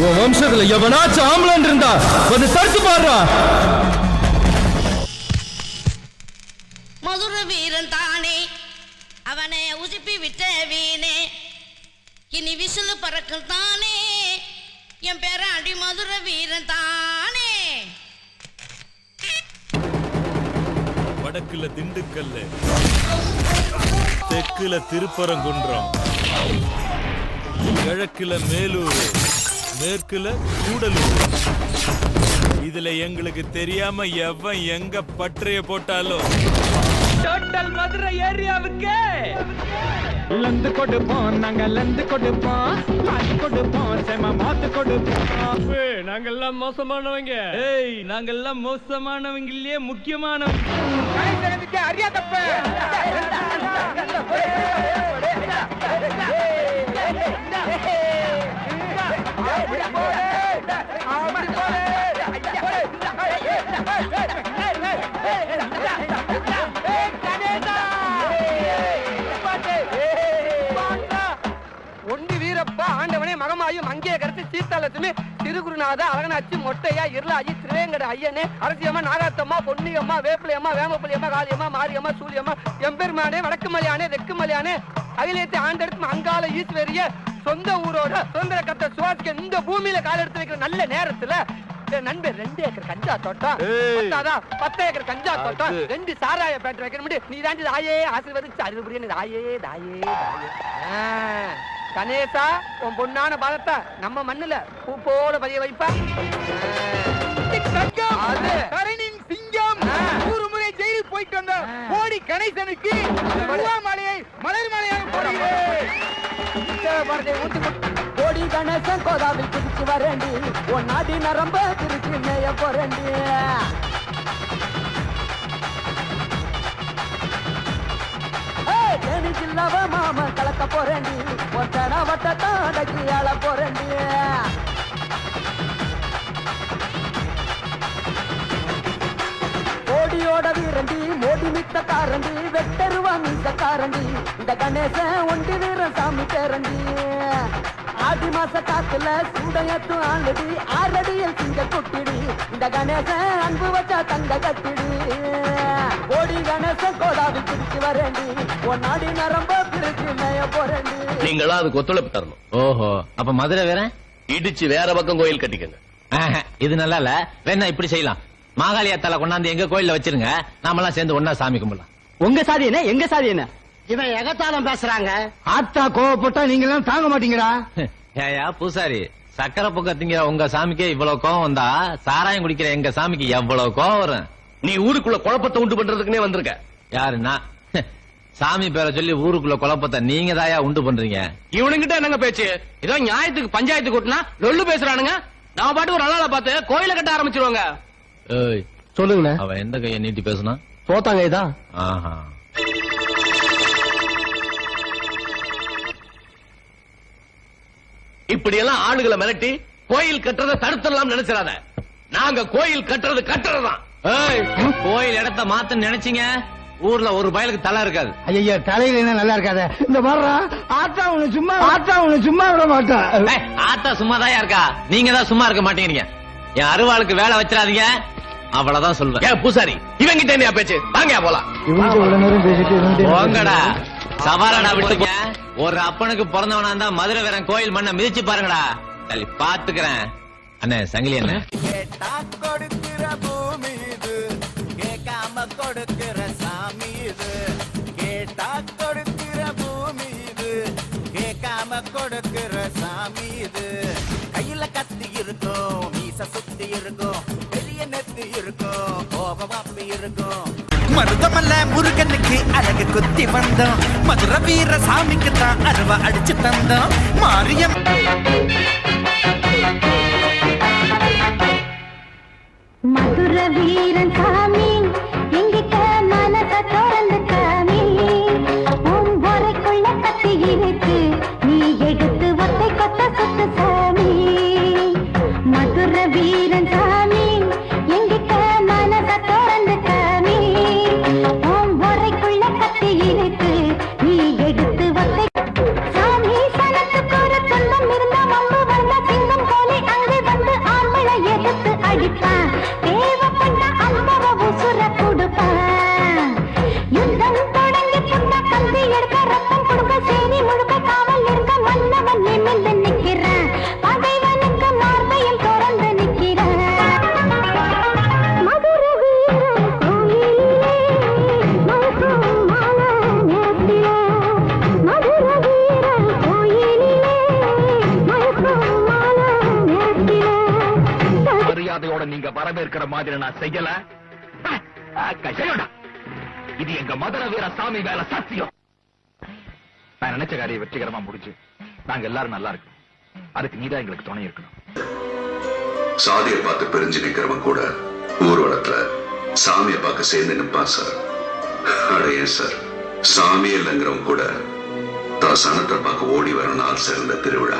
உன் வம்சத்துல எவனாச்சும் ஆம்பளன் இருந்தா வந்து தடுத்து பாடுறா. மதுர வீரன் தானே அவனை உசுப்பி விட்ட வீணே இனி விசிலு பறக்கும் தானே என் பேராண்டி மதுர வீரன் தானே. வடக்குல திண்டுக்கல்ல, தெற்குல திருப்பரங்குன்றம், கிழக்குல மேலூர், மேற்குல கூடலூர். இதுல எங்களுக்கு தெரியாம எவன் எங்க பற்றைய போட்டாலும் டோட்டல் மதுரை ஏரியாவுக்கு லந்து கொடுப்போம், நாங்க லந்து கொடுப்போம், மாத்து கொடுப்போம், செம மாத்து கொடுப்போம். நாங்கெல்லாம் மோசமானவங்க. ஏய், நாங்கெல்லாம் மோசமானவங்க இல்லையே, முக்கியமானவங்க. அறியாதப்ப ஒண்டி வீரப்பா ஆண்டவனே மகமாயும் அங்கே கருத்து சீத்தாலத்துமே திருகுருநாத அழகனாச்சி மொட்டையா இருளாஜி திருவேங்கட ஐயனே அரசியம்மா நாகாத்தம்மா பொன்னியம்மா வேப்பிலையம்மா வேமப்பள்ளியம்மா காளியம்மா மாரியம்மா சூரியம்மா எம்பெருமானே வடக்குமலையானே தெக்குமலையானே அகிலேத்தி ஆண்டெடுத்து அங்கால ஈஸ்வரிய சொந்த ஊரோட சுதந்திர கத்த சுவாசிக்க இந்த பூமியில கால எடுத்து வைக்கிற நல்ல நேரத்துல நண்பர் 2 ஏக்கர் கஞ்சா தோட்டம், 10 ஏக்கர் கஞ்சா தோட்டம், 2 சாராய பேட்டரி வைக்கணும். நீ தாண்டி தாயே ஆசீர்வதிச்சு அறிவுபுரிய தாயே தாயே தாயே. கணேசா, உன் பொண்ணான பாதத்தை நம்ம மண்ணுல பூ போல பதிய வைப்பா. சிங்கம் 100 முறை ஜெயிலுக்கு போயிட்டு வந்த கோடி கணேசனுக்கு மலையை மலர் மலையாக போடுகிறேன். கோடி கணேசன் கோதாவில் குதிச்சு வரேண்டி, உன் நாடி நரம்ப திருச்சி மேய போறேண்டி. ஜில்லாவ மாம கலக்க போறேண்டி, ஒத்தட வட்டத்தாடக்கி ஆள போறேண்டி. கோடியோட வீரண்டி, மோடி மித்த காரண்டி, வெட்டருவா மீச காரண்டி, இந்த கணேசன் ஒண்டி வீரன் சாமி பேரண்டி. ஆடி மாச காத்துல சூடையத்தும் ஆளுடி, 6 அடியில் சிங்க குட்டிடி, இந்த கணேசன் அன்பு வச்சா தங்க கட்டிடி. கோடி கணேசன் கோதாவி பிடிச்சு வரேண்டி, உன் நாடி நரம்ப பிரிச்சு மேய போறேண்டி. நீங்களா அதுக்கு ஒத்துழைப்பு தரணும். ஓஹோ, அப்ப மதுரை வேற இடிச்சு வேற பக்கம் கோயில் கட்டிக்கங்க. இது நல்லா இல்ல. வேணா இப்படி செய்யலாம், மாகாளியத்தால கொண்டாந்து எங்க கோயில்ல வச்சிருங்க, நாமெல்லாம் சேர்ந்து ஒன்னா சாமி கும்பிடலாம். உங்க சாதி என்ன, எங்க சாதி என்ன? இவன் எகத்தாலம் பேசுறாங்க. ஆத்தா கோவப்பட்டா நீங்க எல்லாம் தாங்க மாட்டீங்கடா. ஏயா பூசாரி, சக்கரை பொங்க திங்கிற உங்க சாமிக்கே இவ்வளவு கோவம் வந்தா, சாராயம் குடிக்கிற எங்க சாமிக்கு எவ்வளவு கோவம் வரும்? நீ ஊருக்குள்ள குழப்பத்தை உண்டு பண்றதுக்குனே வந்திருக்க. யாருன்னா சாமி பேரை சொல்லி ஊருக்குள்ள குழப்பத்தை நீங்க தாயா உண்டு பண்றீங்க. இவனுங்கிட்ட என்னங்க பேச்சு? ஏதோ நியாயத்துக்கு பஞ்சாயத்து கூட்டினா லொல்லு பேசுறானுங்க. நாம பாட்டு ஒரு நாளால பார்த்து கோயில கட்ட ஆரம்பிச்சிருவாங்க. ஏய், சொல்லுங்க. அவன் எந்த கையை நீட்டி பேசுனா? போத்தாங்க இதான். ஆஹா, இப்படி எல்லாம் ஆளுகளை மிரட்டி கோயில் கட்டுறதை தடுத்துடலாம் நினைச்சிடாத. நாங்க கோயில் கட்டுறது கட்டுறதுதான். கோயில் இடத்த மாத்த நினைச்சீங்க, ஊர்ல ஒரு பயலுக்கு தலை இருக்காது. ஐயா, தலையில என்ன நல்லா இருக்காத. இந்த மாதிரி ஆத்தா உன சும்மா விட மாட்டா. ஆத்தா சும்மாதான் இருக்கா, நீங்க தான் சும்மா இருக்க மாட்டேங்கிறீங்க. என் அருவாளுக்கு வேலை வச்சிடாதீங்க, அவ்வளவுதான் சொல்றேன். பூசாரி, இவங்கிட்ட என்ன பேச்சு? வாங்க போலாம். போங்கடா, சவாலடா விட்டுங்க. ஒரு அப்பனுக்கு பிறந்தவனா இருந்தா மதுரை வீரன் கோயில் மண்ணை மிதிச்சு பாருங்கடா. தள்ளி பாத்துக்கிறேன். அண்ணே சங்கிலி அண்ணே. கேட்டா கொடுக்கிற பூமி இது, கேட்காம கொடுக்கிற சாமி இது. கேட்டா கொடுக்கிற பூமி இது, கேட்காம கொடுக்கிற சாமி இது. கையில கத்தி இருக்கும், மீச சுத்தி இருக்கும், பெரிய நெத்தி இருக்கும், கோபம் அப்படி இருக்கும். மருதமல்ல முருகனுக்கு அழகு குத்தி வந்தோம், மதுரை வீர சாமிக்கு தான் அருவா அடிச்சு தந்தோம். மாரியம் மதுரை வீரன் சாமி, எங்கிட்ட மனச திறந்து காமி. உன் கத்தி இருக்கு, நீ எடுத்து ஒத்தை கொத்த சுத்து சாமி. மதுரை வீரன் சாமி, எங்கிட்ட மனச திறந்து காமி. உன் கத்தி இருக்கு, நீ எடுத்து ஒத்தை சாமி. சனத்துக்கு ஒரு சொந்தம் இருந்தா மம்பு வந்த சிங்கம் போலே காரியம் நான் செய்யல செய்யடா. இது எங்க மதுர வீர சாமி வேலை சத்தியம். நான் நினைச்ச காரியம் வெற்றிகரமா முடிஞ்சு நாங்க எல்லாரும் நல்லா இருக்கோம். அதுக்கு நீதான் எங்களுக்கு துணை இருக்கணும். சாதியை பார்த்து பிரிஞ்சு நிக்கிறவன் கூட ஊர்வலத்துல சாமியை பார்க்க சேர்ந்து நிற்பான் சார். அடையே சார், சாமி இல்லைங்கிறவன் கூட தான் சனத்தை பார்க்க ஓடி வர நாள் சேர்ந்த திருவிழா.